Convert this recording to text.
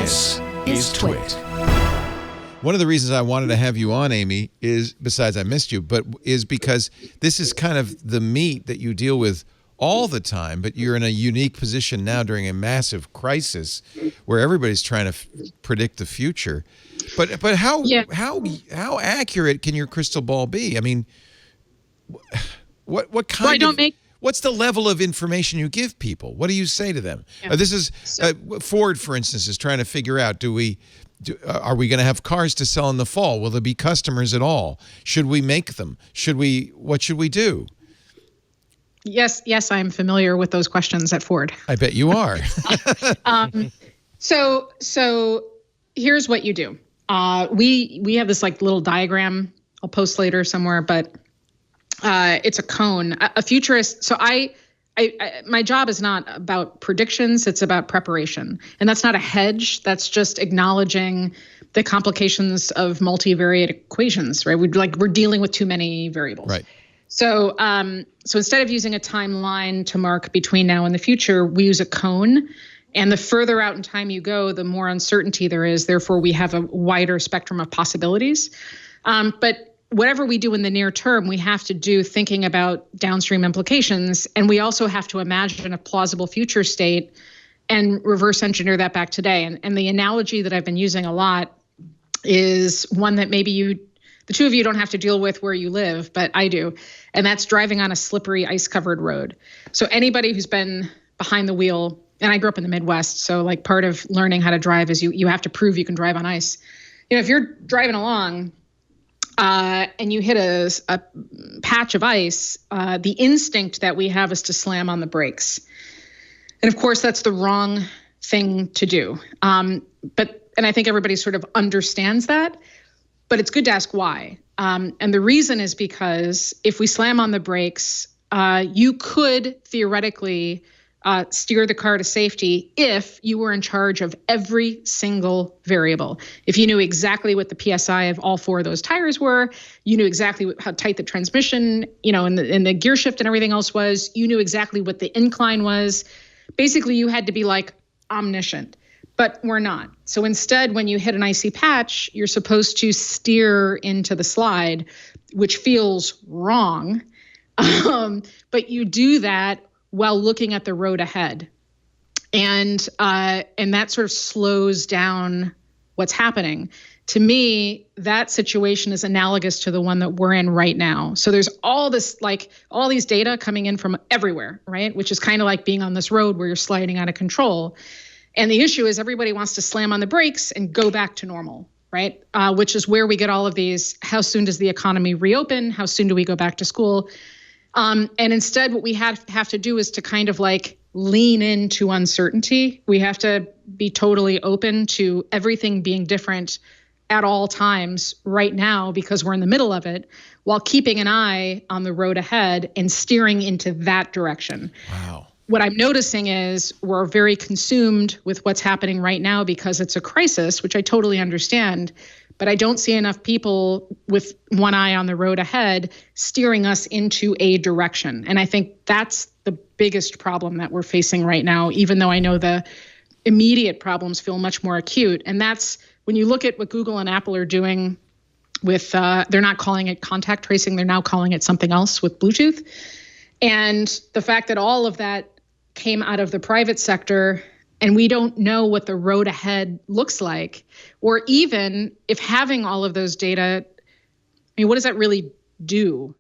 This is TWiT. One of the reasons I wanted to have you on, Amy, is, besides I missed you, but is because this is kind of the meat that you deal with all the time, but you're in a unique position now during a massive crisis where everybody's trying to predict the future. But how accurate can your crystal ball be? I mean, what kind what's the level of information you give people? What do you say to them? This is Ford, for instance, is trying to figure out, are we going to have cars to sell in the fall? Will there be customers at all? Should we make them? What should we do? Yes, I'm familiar with those questions at Ford. I bet you are. So here's what you do. We have this like little diagram I'll post later somewhere, but it's a cone. A futurist. So my job is not about predictions. It's about preparation. And that's not a hedge. That's just acknowledging the complications of multivariate equations, right? We're dealing with too many variables. Right. So instead of using a timeline to mark between now and the future, we use a cone. And the further out in time you go, the more uncertainty there is. Therefore, we have a wider spectrum of possibilities. But whatever we do in the near term, we have to do thinking about downstream implications. And we also have to imagine a plausible future state and reverse engineer that back today. And the analogy that I've been using a lot is one that maybe the two of you don't have to deal with where you live, but I do. And that's driving on a slippery, ice-covered road. So anybody who's been behind the wheel, and I grew up in the Midwest, so like part of learning how to drive is you have to prove you can drive on ice. If you're driving along, and you hit a patch of ice, the instinct that we have is to slam on the brakes. And of course, that's the wrong thing to do. And I think everybody sort of understands that, but it's good to ask why. And the reason is because if we slam on the brakes, you could theoretically steer the car to safety if you were in charge of every single variable. If you knew exactly what the PSI of all four of those tires were, you knew exactly how tight the transmission, and the gear shift and everything else was, you knew exactly what the incline was. Basically, you had to be like omniscient, but we're not. So instead, when you hit an icy patch, you're supposed to steer into the slide, which feels wrong. But you do that while looking at the road ahead. And that sort of slows down what's happening. To me, that situation is analogous to the one that we're in right now. So there's all these data coming in from everywhere, right? Which is kind of like being on this road where you're sliding out of control. And the issue is everybody wants to slam on the brakes and go back to normal, right? Which is where we get all of these, how soon does the economy reopen? How soon do we go back to school? And instead, what we have to do is to kind of like lean into uncertainty. We have to be totally open to everything being different at all times right now because we're in the middle of it, while keeping an eye on the road ahead and steering into that direction. Wow. What I'm noticing is we're very consumed with what's happening right now because it's a crisis, which I totally understand. But I don't see enough people with one eye on the road ahead steering us into a direction. And I think that's the biggest problem that we're facing right now, even though I know the immediate problems feel much more acute. And that's when you look at what Google and Apple are doing with, they're not calling it contact tracing, they're now calling it something else with Bluetooth. And the fact that all of that came out of the private sector, and we don't know what the road ahead looks like, or even if having all of those data, what does that really do?